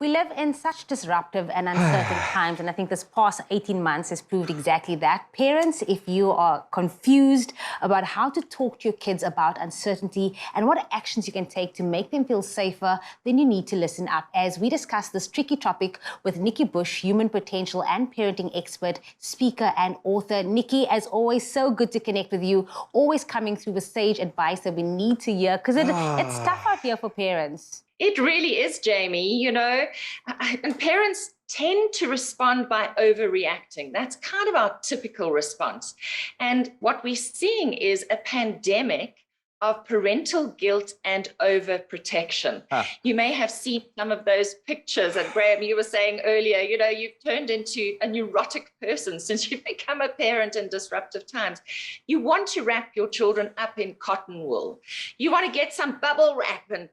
We live in such disruptive and uncertain times, and I think this past 18 months has proved exactly that. Parents, if you are confused about how to talk to your kids about uncertainty and what actions you can take to make them feel safer, then you need to listen up as we discuss this tricky topic with Nikki Bush, human potential and parenting expert, speaker and author. Nikki, as always, so good to connect with you, always coming through with sage advice that we need to hear, because it's tough out here for parents. It really is, Jamie, and parents tend to respond by overreacting. That's kind of our typical response. And what we're seeing is a pandemic of parental guilt and overprotection. You may have seen some of those pictures, and Graham, you were saying earlier, you've turned into a neurotic person since you've become a parent in disruptive times. You want to wrap your children up in cotton wool. You want to get some bubble wrap and,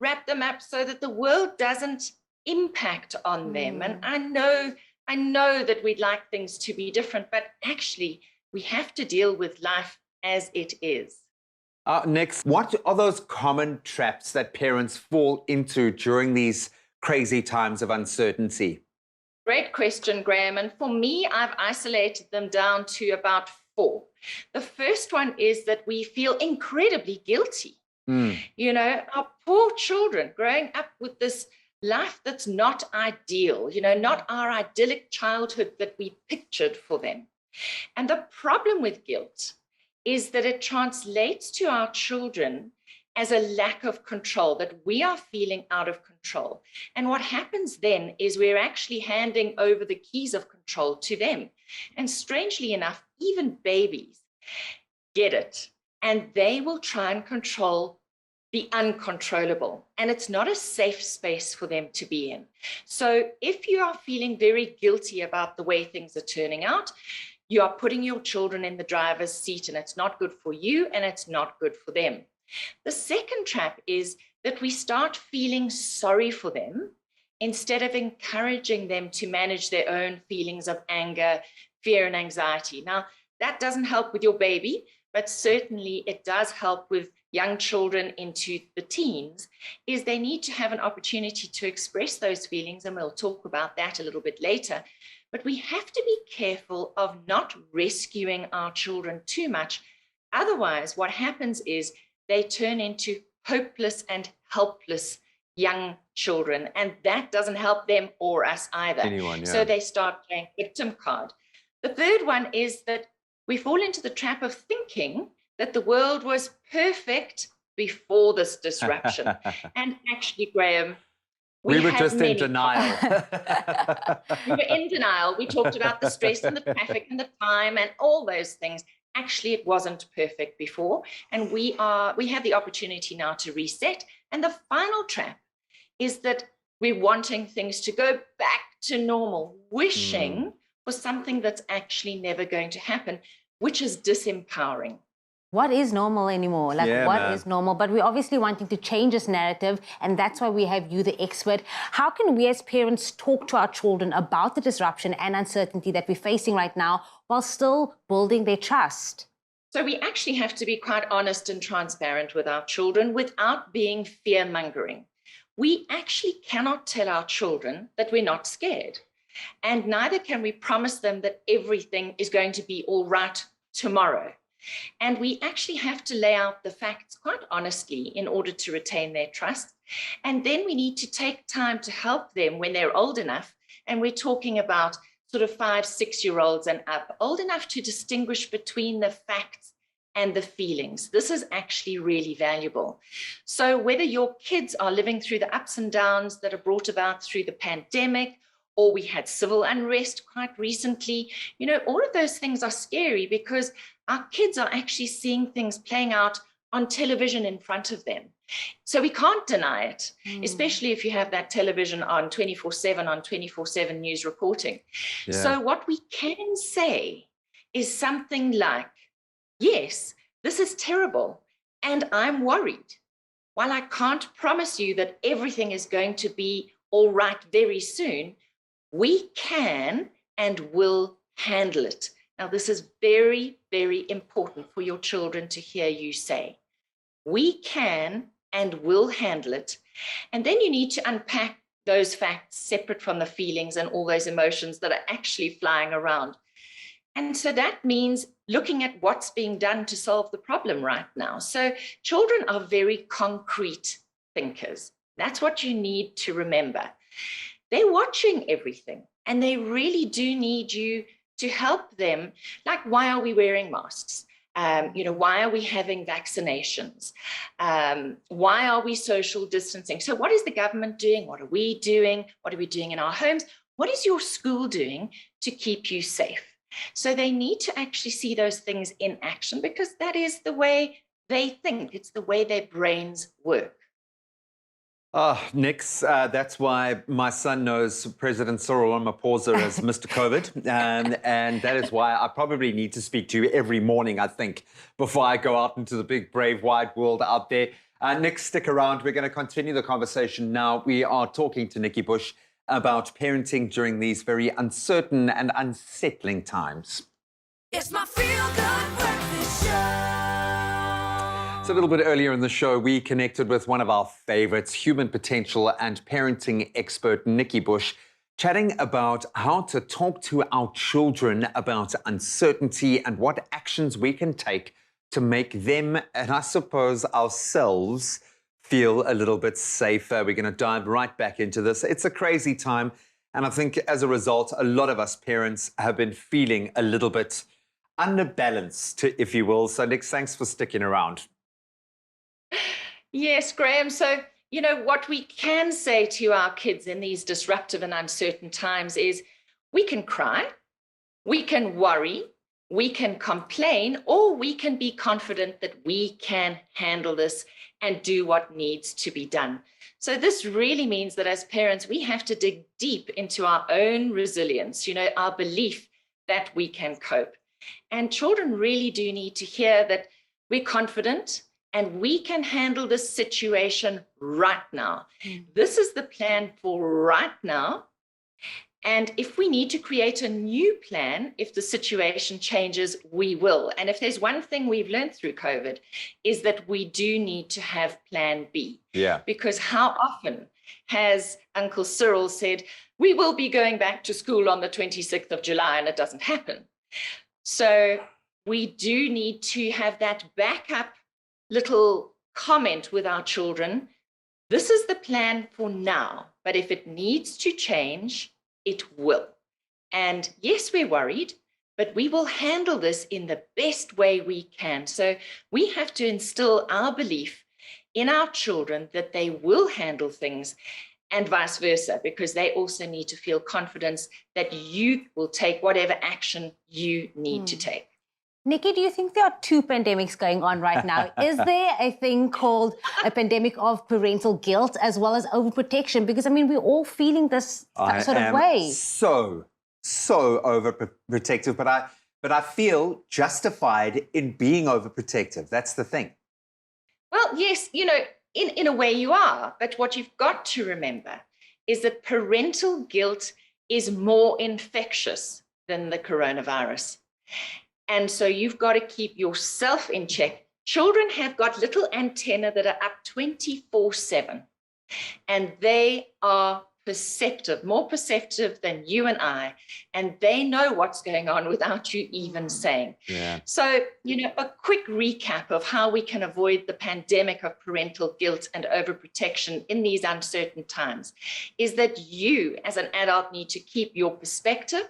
wrap them up so that the world doesn't impact on them. And I know that we'd like things to be different, but actually we have to deal with life as it is. Next, what are those common traps that parents fall into during these crazy times of uncertainty? Great question, Graham. And for me, I've isolated them down to about 4. The first one is that we feel incredibly guilty. Our poor children growing up with this life that's not ideal, not our idyllic childhood that we pictured for them. And the problem with guilt is that it translates to our children as a lack of control, that we are feeling out of control. And what happens then is we're actually handing over the keys of control to them. And strangely enough, even babies get it, and they will try and control the uncontrollable. And it's not a safe space for them to be in. So if you are feeling very guilty about the way things are turning out, you are putting your children in the driver's seat, and it's not good for you and it's not good for them. The second trap is that we start feeling sorry for them instead of encouraging them to manage their own feelings of anger, fear, and anxiety. Now, that doesn't help with your baby, but certainly it does help with young children into the teens, is they need to have an opportunity to express those feelings, and we'll talk about that a little bit later. But we have to be careful of not rescuing our children too much. Otherwise, what happens is they turn into hopeless and helpless young children, and that doesn't help them or us either. So they start playing victim card. The third one is that we fall into the trap of thinking that the world was perfect before this disruption. And actually, Graham, we were just in denial. We were in denial. We talked about the stress and the traffic and the time and all those things. Actually, it wasn't perfect before. And we have the opportunity now to reset. And the final trap is that we're wanting things to go back to normal, wishing for something that's actually never going to happen, which is disempowering. What is normal anymore? What is normal? But we're obviously wanting to change this narrative, and that's why we have you, the expert. How can we as parents talk to our children about the disruption and uncertainty that we're facing right now while still building their trust? So we actually have to be quite honest and transparent with our children without being fear-mongering. We actually cannot tell our children that we're not scared. And neither can we promise them that everything is going to be all right tomorrow. And we actually have to lay out the facts quite honestly in order to retain their trust. And then we need to take time to help them when they're old enough. And we're talking about sort of 5, 6-year-olds and up, old enough to distinguish between the facts and the feelings. This is actually really valuable. So whether your kids are living through the ups and downs that are brought about through the pandemic, or we had civil unrest quite recently, all of those things are scary because our kids are actually seeing things playing out on television in front of them. So we can't deny it, especially if you have that television on 24/7 on 24/7 news reporting. So what we can say is something like, yes, this is terrible and I'm worried. While I can't promise you that everything is going to be all right very soon, we can and will handle it. Now, this is very, very important for your children to hear you say. We can and will handle it. And then you need to unpack those facts separate from the feelings and all those emotions that are actually flying around. And so that means looking at what's being done to solve the problem right now. So children are very concrete thinkers. That's what you need to remember. They're watching everything, and they really do need you to help them. Like, why are we wearing masks? Why are we having vaccinations? Why are we social distancing? So what is the government doing? What are we doing? What are we doing in our homes? What is your school doing to keep you safe? So they need to actually see those things in action, because that is the way they think. It's the way their brains work. Oh, Nix, that's why my son knows President Cyril Ramaphosa as Mr. COVID. And that is why I probably need to speak to you every morning, I think, before I go out into the big, brave, wide world out there. Nix, stick around. We're going to continue the conversation now. We are talking to Nikki Bush about parenting during these very uncertain and unsettling times. It's my feel-good breakfast show. So a little bit earlier in the show, we connected with one of our favorites, human potential and parenting expert Nikki Bush, chatting about how to talk to our children about uncertainty and what actions we can take to make them, and I suppose ourselves, feel a little bit safer. We're going to dive right back into this. It's a crazy time, and I think as a result, a lot of us parents have been feeling a little bit underbalanced, if you will. So Nick, thanks for sticking around. Yes, Graham. So, what we can say to our kids in these disruptive and uncertain times is we can cry, we can worry, we can complain, or we can be confident that we can handle this and do what needs to be done. So this really means that as parents, we have to dig deep into our own resilience, our belief that we can cope. And children really do need to hear that we're confident and we can handle this situation right now. This is the plan for right now. And if we need to create a new plan, if the situation changes, we will. And if there's one thing we've learned through COVID, is that we do need to have plan B. Yeah. Because how often has Uncle Cyril said, we will be going back to school on the 26th of July, and it doesn't happen. So we do need to have that backup little comment with our children. This is the plan for now, but if it needs to change, it will. And yes, we're worried, but we will handle this in the best way we can. So we have to instill our belief in our children that they will handle things, and vice versa, because they also need to feel confidence that you will take whatever action you need to take. Nikki, do you think there are two pandemics going on right now? Is there a thing called a pandemic of parental guilt as well as overprotection? Because, we're all feeling this sort of way. So overprotective, but I feel justified in being overprotective. That's the thing. Well, yes, in a way you are. But what you've got to remember is that parental guilt is more infectious than the coronavirus. And so you've got to keep yourself in check. Children have got little antennae that are up 24/7, and they are perceptive, more perceptive than you and I, and they know what's going on without you even saying. Yeah. So, a quick recap of how we can avoid the pandemic of parental guilt and overprotection in these uncertain times is that you, as an adult, need to keep your perspective.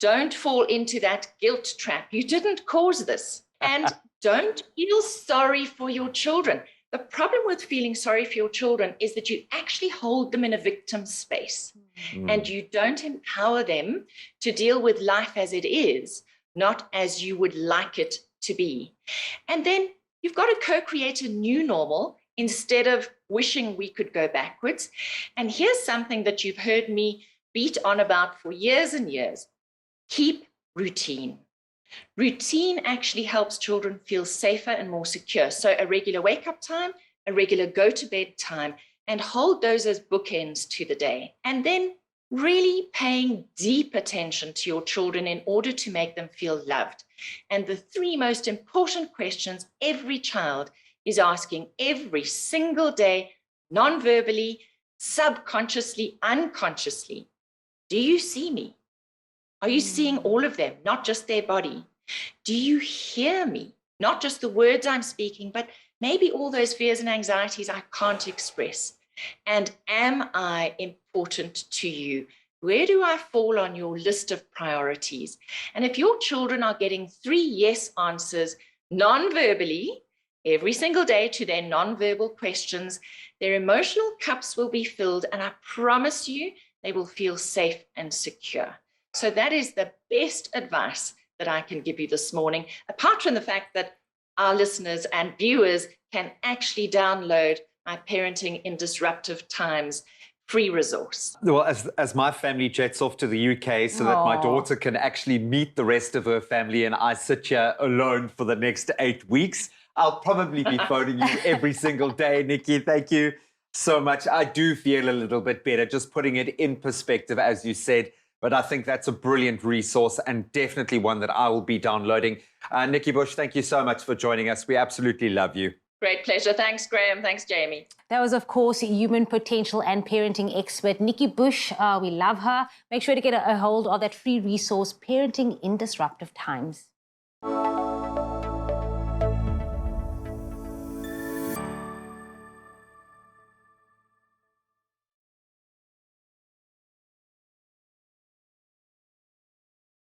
Don't fall into that guilt trap. You didn't cause this. And don't feel sorry for your children. The problem with feeling sorry for your children is that you actually hold them in a victim space and you don't empower them to deal with life as it is, not as you would like it to be. And then you've got to co-create a new normal instead of wishing we could go backwards. And here's something that you've heard me beat on about for years and years. Keep routine. Routine actually helps children feel safer and more secure. So a regular wake-up time, a regular go-to-bed time, and hold those as bookends to the day. And then really paying deep attention to your children in order to make them feel loved. And the three most important questions every child is asking every single day, non-verbally, subconsciously, unconsciously. Do you see me? Are you seeing all of them, not just their body? Do you hear me? Not just the words I'm speaking, but maybe all those fears and anxieties I can't express. And am I important to you? Where do I fall on your list of priorities? And if your children are getting 3 yes answers non-verbally every single day to their non-verbal questions, their emotional cups will be filled, and I promise you, they will feel safe and secure. So that is the best advice that I can give you this morning, apart from the fact that our listeners and viewers can actually download my Parenting in Disruptive Times free resource. Well, as my family jets off to the UK so that my daughter can actually meet the rest of her family and I sit here alone for the next 8 weeks, I'll probably be phoning you every single day. Nikki, thank you so much. I do feel a little bit better, just putting it in perspective, as you said. But I think that's a brilliant resource and definitely one that I will be downloading. Nikki Bush, thank you so much for joining us. We absolutely love you. Great pleasure. Thanks, Graham. Thanks, Jamie. That was, of course, human potential and parenting expert Nikki Bush. We love her. Make sure to get a hold of that free resource, Parenting in Disruptive Times.